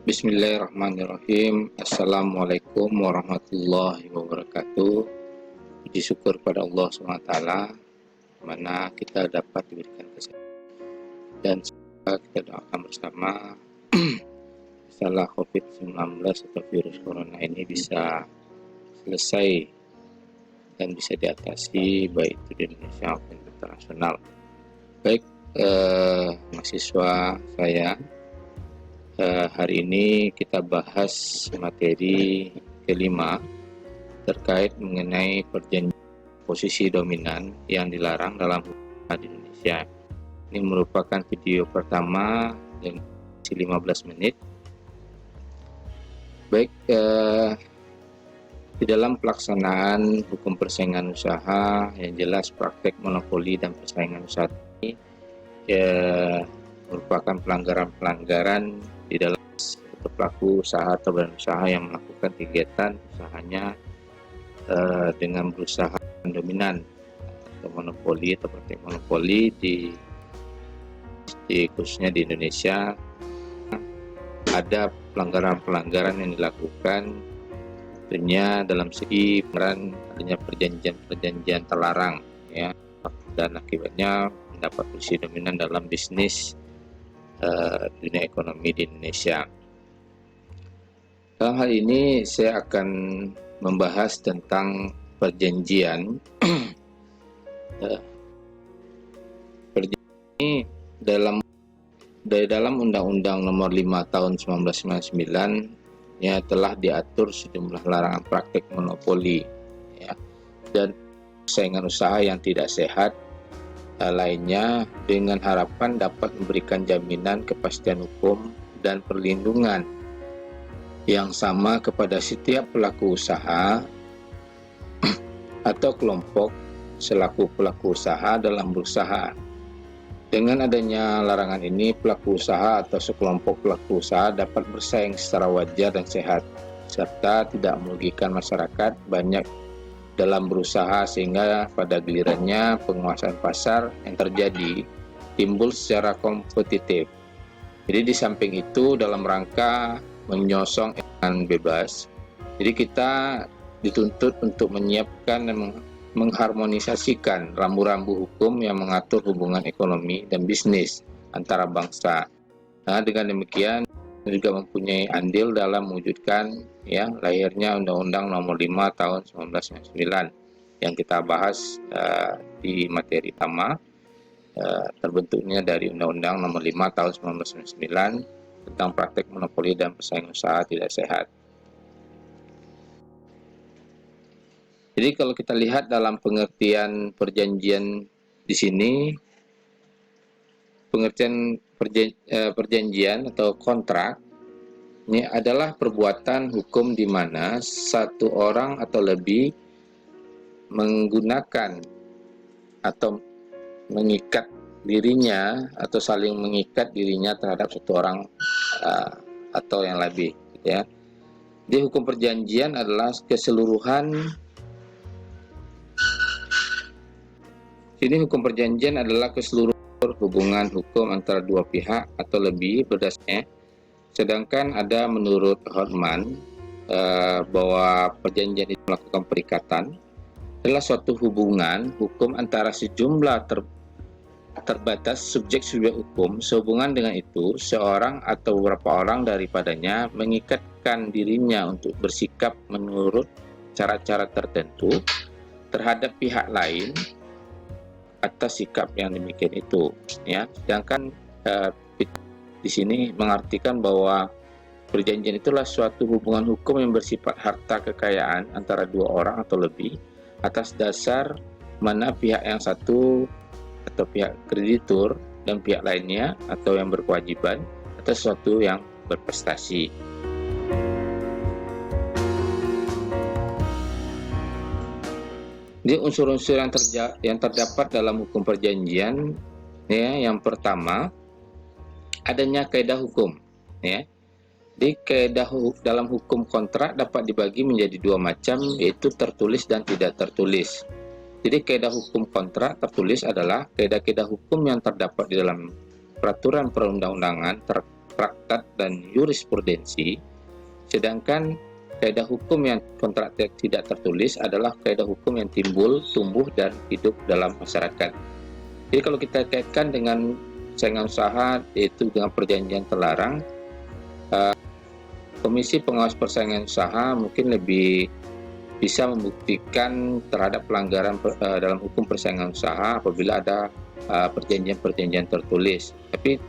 Bismillahirrahmanirrahim. Assalamualaikum warahmatullahi wabarakatuh. Puji syukur pada Allah SWT, mana kita dapat diberikan kesehatan dan semoga kita doakan bersama masalah COVID-19 atau virus corona ini bisa selesai dan bisa diatasi baik itu di Indonesia maupun internasional. Baik, mahasiswa saya, hari ini kita bahas materi kelima terkait mengenai perjanjian posisi dominan yang dilarang dalam hukum di Indonesia. Ini merupakan video pertama yang 15 menit. Baik, di dalam pelaksanaan hukum persaingan usaha yang jelas praktek monopoli dan persaingan usaha ini merupakan pelanggaran-pelanggaran di dalam pelaku usaha atau badan usaha yang melakukan kegiatan usahanya dengan berusaha dominan atau monopoli atau praktek monopoli di khususnya di Indonesia. Ada pelanggaran-pelanggaran yang dilakukan tentunya dalam segi peran adanya perjanjian terlarang, ya, dan akibatnya mendapat posisi dominan dalam bisnis dunia ekonomi di Indonesia. Dalam hal ini saya akan membahas tentang perjanjian. Perjanjian ini dari dalam Undang-Undang Nomor 5 Tahun 1999 ya telah diatur sejumlah larangan praktek monopoli, ya, dan persaingan usaha yang tidak sehat lainnya dengan harapan dapat memberikan jaminan kepastian hukum dan perlindungan yang sama kepada setiap pelaku usaha atau kelompok selaku pelaku usaha dalam berusaha. Dengan adanya larangan ini, pelaku usaha atau sekelompok pelaku usaha dapat bersaing secara wajar dan sehat, serta tidak merugikan masyarakat banyak dalam berusaha, sehingga pada gilirannya penguasaan pasar yang terjadi timbul secara kompetitif. Jadi di samping itu, dalam rangka menyosong dengan bebas, jadi kita dituntut untuk menyiapkan dan mengharmonisasikan rambu-rambu hukum yang mengatur hubungan ekonomi dan bisnis antara bangsa. Nah, dengan demikian juga mempunyai andil dalam mewujudkan lahirnya Undang-Undang Nomor 5 Tahun 1999 yang kita bahas di materi pertama, terbentuknya dari Undang-Undang Nomor 5 Tahun 1999 tentang praktek monopoli dan persaingan usaha tidak sehat. Jadi kalau kita lihat dalam pengertian perjanjian di sini, pengertian perjanjian atau kontrak ini adalah perbuatan hukum di mana satu orang atau lebih menggunakan atau mengikat dirinya atau saling mengikat dirinya terhadap satu orang atau yang lebih, ya. Jadi hukum perjanjian adalah keseluruhan. Sini hukum perjanjian adalah keseluruhan hubungan hukum antara dua pihak atau lebih berdasarkan. Sedangkan ada menurut Hartman bahwa perjanjian itu melakukan perikatan adalah suatu hubungan hukum antara sejumlah terbatas subjek-subjek hukum. Sehubungan dengan itu, seorang atau beberapa orang daripadanya mengikatkan dirinya untuk bersikap menurut cara-cara tertentu terhadap pihak lain atas sikap yang demikian itu, ya. Sedangkan di sini mengartikan bahwa perjanjian itulah suatu hubungan hukum yang bersifat harta kekayaan antara dua orang atau lebih atas dasar mana pihak yang satu atau pihak kreditur dan pihak lainnya atau yang berkewajiban atas sesuatu yang berprestasi. Jadi unsur-unsur yang terdapat dalam hukum perjanjian, ya, yang pertama adanya kaidah hukum, ya. Di kaidah dalam hukum kontrak dapat dibagi menjadi dua macam, yaitu tertulis dan tidak tertulis. Jadi kaidah hukum kontrak tertulis adalah kaidah-kaidah hukum yang terdapat di dalam peraturan perundang-undangan traktat dan jurisprudensi, sedangkan kaidah hukum yang kontrak tidak tertulis adalah kaidah hukum yang timbul, tumbuh, dan hidup dalam masyarakat. Jadi kalau kita kaitkan dengan persaingan usaha, yaitu dengan perjanjian terlarang, Komisi Pengawas Persaingan Usaha mungkin lebih bisa membuktikan terhadap pelanggaran dalam hukum persaingan usaha apabila ada perjanjian-perjanjian tertulis, tapi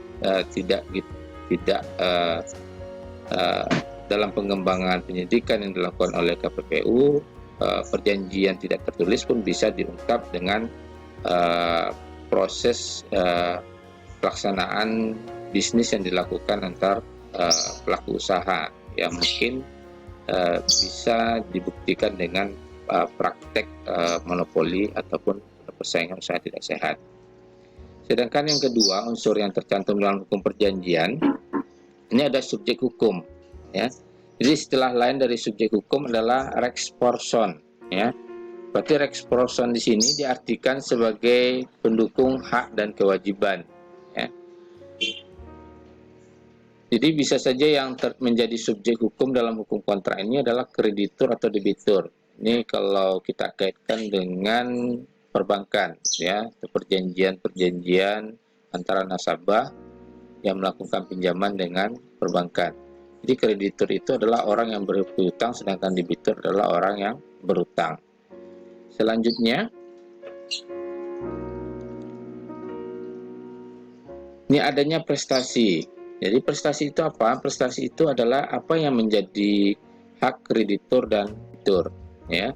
tidak dalam pengembangan penyidikan yang dilakukan oleh KPPU, perjanjian tidak tertulis pun bisa diungkap dengan proses pelaksanaan bisnis yang dilakukan antar pelaku usaha, yang mungkin bisa dibuktikan dengan praktek monopoli ataupun persaingan usaha tidak sehat. Sedangkan yang kedua, unsur yang tercantum dalam hukum perjanjian, ini ada subjek hukum, ya. Jadi istilah lain dari subjek hukum adalah rex person, ya. Berarti rex person di sini diartikan sebagai pendukung hak dan kewajiban, ya. Jadi bisa saja yang menjadi subjek hukum dalam hukum kontrak ini adalah kreditur atau debitur. Ini kalau kita kaitkan dengan perbankan, ya, perjanjian-perjanjian antara nasabah yang melakukan pinjaman dengan perbankan. Jadi kreditur itu adalah orang yang berhutang, sedangkan debitur adalah orang yang berutang. Selanjutnya, ini adanya prestasi. Jadi prestasi itu apa? Prestasi itu adalah apa yang menjadi hak kreditur dan debitur, ya.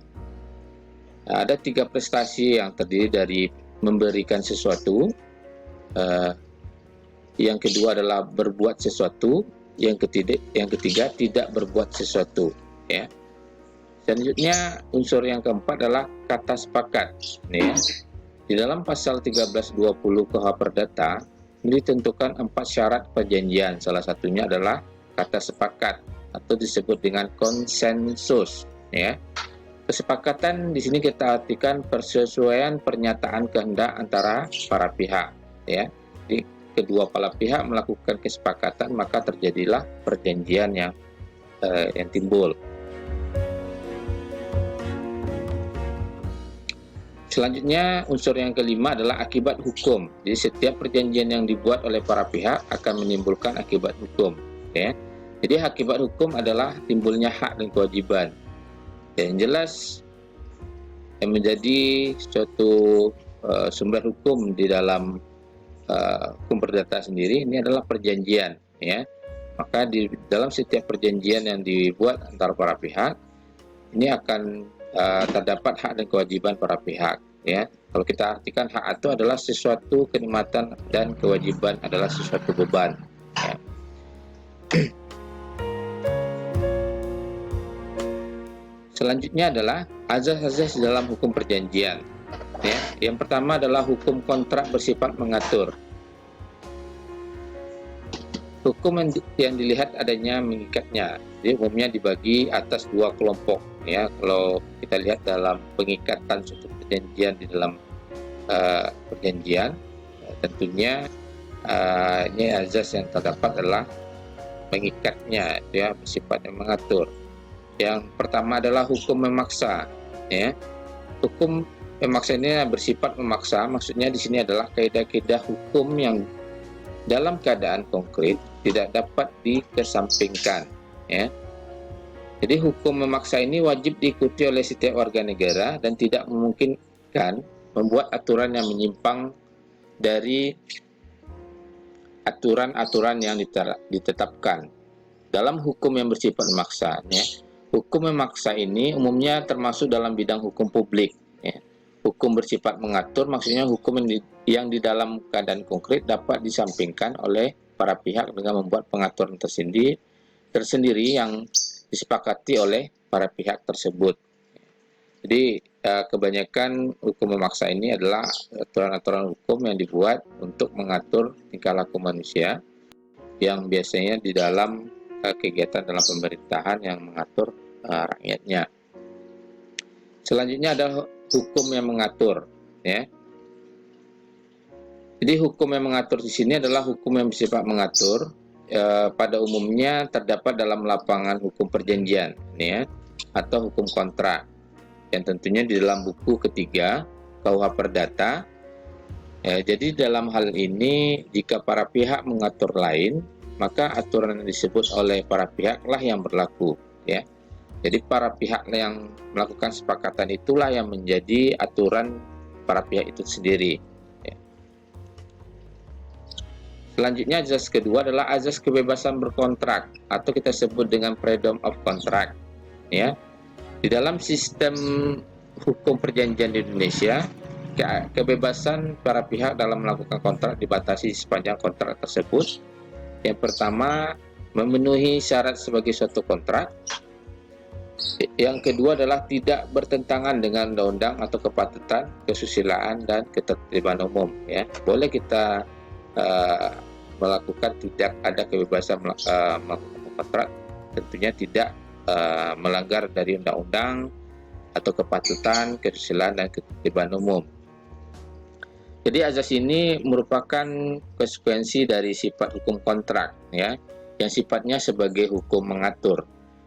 Nah, ada 3 prestasi yang terdiri dari memberikan sesuatu, yang kedua adalah berbuat sesuatu, yang ketiga tidak berbuat sesuatu, ya. Selanjutnya unsur yang keempat adalah kata sepakat, ya. Di dalam pasal 1320 KUH Perdata ditentukan 4 syarat perjanjian. Salah satunya adalah kata sepakat atau disebut dengan konsensus, ya. Kesepakatan di sini kita artikan persesuaian pernyataan kehendak antara para pihak, ya. Jadi kedua belah pihak melakukan kesepakatan, maka terjadilah perjanjian yang timbul. Selanjutnya, unsur yang kelima adalah akibat hukum. Jadi setiap perjanjian yang dibuat oleh para pihak akan menimbulkan akibat hukum, ya. Jadi akibat hukum adalah timbulnya hak dan kewajiban. Dan yang jelas yang menjadi suatu sumber hukum di dalam hukum perdata sendiri ini adalah perjanjian, ya. Maka di dalam setiap perjanjian yang dibuat antara para pihak ini akan terdapat hak dan kewajiban para pihak, ya. Kalau kita artikan hak itu adalah sesuatu kenikmatan dan kewajiban adalah sesuatu beban, ya. Selanjutnya adalah azas-azas dalam hukum perjanjian, ya. Yang pertama adalah hukum kontrak bersifat mengatur. Hukum yang dilihat adanya mengikatnya. Jadi umumnya dibagi atas 2 kelompok, ya. Kalau kita lihat dalam pengikatan suatu perjanjian di dalam perjanjian, tentunya ini azas yang terdapat adalah mengikatnya, ya, bersifat yang mengatur. Yang pertama adalah hukum memaksa, ya. Hukum memaksa ini bersifat memaksa, maksudnya di sini adalah kaidah-kaidah hukum yang dalam keadaan konkret tidak dapat dikesampingkan, ya. Jadi hukum memaksa ini wajib diikuti oleh setiap warga negara dan tidak memungkinkan membuat aturan yang menyimpang dari aturan-aturan yang ditetapkan. Dalam hukum yang bersifat memaksa, ya, hukum memaksa ini umumnya termasuk dalam bidang hukum publik, ya. Hukum bersifat mengatur maksudnya hukum yang di dalam keadaan konkret dapat disampingkan oleh para pihak dengan membuat pengaturan tersendiri yang disepakati oleh para pihak tersebut. Jadi kebanyakan hukum memaksa ini adalah aturan-aturan hukum yang dibuat untuk mengatur tingkah laku manusia yang biasanya di dalam kegiatan dalam pemerintahan yang mengatur rakyatnya. Selanjutnya adalah hukum yang mengatur, ya. Jadi hukum yang mengatur di sini adalah hukum yang bersifat mengatur pada umumnya terdapat dalam lapangan hukum perjanjian, ya, atau hukum kontrak, yang tentunya di dalam buku ketiga KUH Perdata. Jadi dalam hal ini, jika para pihak mengatur lain, maka aturan yang disebut oleh para pihaklah yang berlaku, ya. Jadi para pihak yang melakukan kesepakatan itulah yang menjadi aturan para pihak itu sendiri. Ya. Selanjutnya, azas kedua adalah azas kebebasan berkontrak, atau kita sebut dengan freedom of contract. Ya. Di dalam sistem hukum perjanjian di Indonesia, kebebasan para pihak dalam melakukan kontrak dibatasi sepanjang kontrak tersebut. Yang pertama, memenuhi syarat sebagai suatu kontrak. Yang kedua adalah tidak bertentangan dengan undang-undang atau kepatutan, kesusilaan, dan ketertiban umum. Ya, boleh kita melakukan, tidak ada kebebasan melakukan kontrak, tentunya tidak melanggar dari undang-undang atau kepatutan, kesusilaan, dan ketertiban umum. Jadi azas ini merupakan konsekuensi dari sifat hukum kontrak, ya, yang sifatnya sebagai hukum mengatur.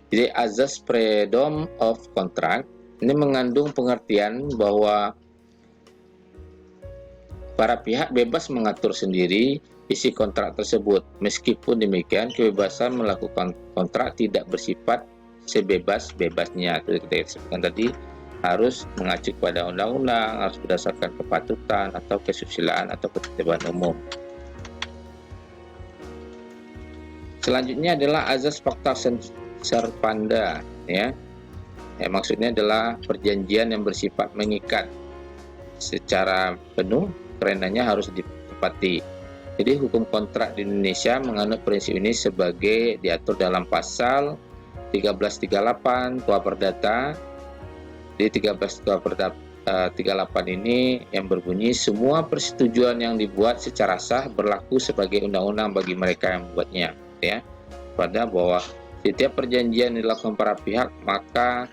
Jadi azas freedom of contract ini mengandung pengertian bahwa para pihak bebas mengatur sendiri isi kontrak tersebut. Meskipun demikian, kebebasan melakukan kontrak tidak bersifat sebebas-bebasnya. Kita sebutkan tadi, harus mengacu pada undang-undang, harus berdasarkan kepatutan atau kesusilaan atau ketertiban umum. Selanjutnya adalah azas fakta serpanda, ya. Maksudnya adalah perjanjian yang bersifat mengikat secara penuh, kerenanya harus ditepati. Jadi hukum kontrak di Indonesia menganut prinsip ini sebagai diatur dalam pasal 1338 KUH Perdata. Di 1338 ini yang berbunyi, semua persetujuan yang dibuat secara sah berlaku sebagai undang-undang bagi mereka yang membuatnya, ya. Pada bahwa setiap perjanjian yang dilakukan para pihak, maka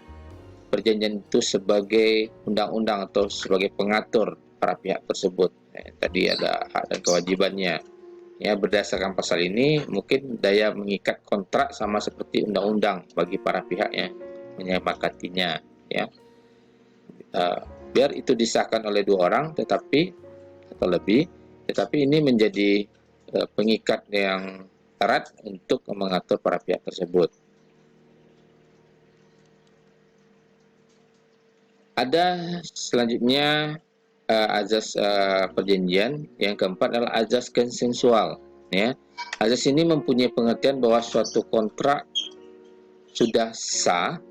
perjanjian itu sebagai undang-undang atau sebagai pengatur para pihak tersebut. Tadi ada hak dan kewajibannya. Ya, berdasarkan pasal ini mungkin daya mengikat kontrak sama seperti undang-undang bagi para pihak yang menyepakatinya, ya. Biar itu disahkan oleh dua orang atau lebih, tetapi ini menjadi pengikat yang erat untuk mengatur para pihak tersebut. Ada selanjutnya azas perjanjian. Yang keempat adalah azas konsensual, ya. Azas ini mempunyai pengertian bahwa suatu kontrak sudah sah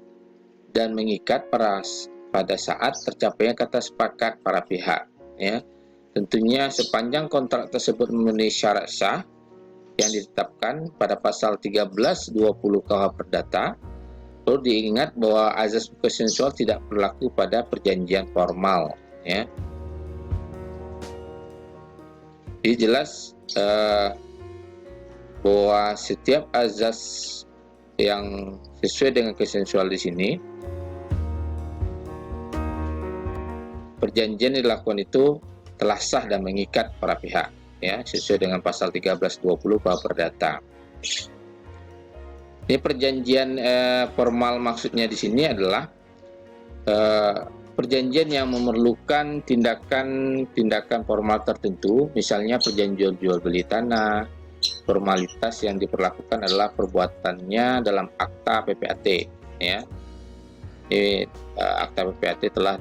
dan mengikat pada saat tercapainya kata sepakat para pihak, ya. Tentunya sepanjang kontrak tersebut memenuhi syarat sah yang ditetapkan pada pasal 1320 KUH Perdata. Perlu diingat bahwa azas konsensual tidak berlaku pada perjanjian formal, ya. Jadi jelas bahwa setiap azas yang sesuai dengan konsensual di sini, perjanjian yang dilakukan itu telah sah dan mengikat para pihak, ya, sesuai dengan pasal 1320 KUH Perdata. Ini perjanjian formal maksudnya di sini adalah perjanjian yang memerlukan tindakan formal tertentu, misalnya perjanjian jual beli tanah. Formalitas yang diperlakukan adalah perbuatannya dalam akta PPAT, ya. Akta PPAT telah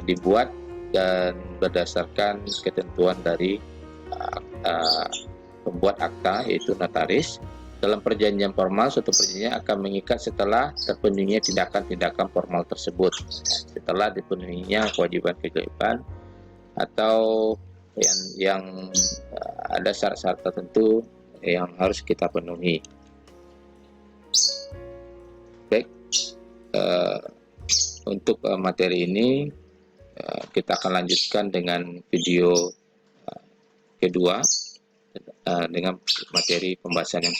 dibuat dan berdasarkan ketentuan dari pembuat akta, yaitu notaris. Dalam perjanjian formal, suatu perjanjian akan mengikat setelah terpenuhinya tindakan-tindakan formal tersebut, setelah dipenuhinya kewajiban-kewajiban atau yang ada syarat-syarat tertentu yang harus kita penuhi. Baik, untuk materi ini kita akan lanjutkan dengan video kedua dengan materi pembahasan yang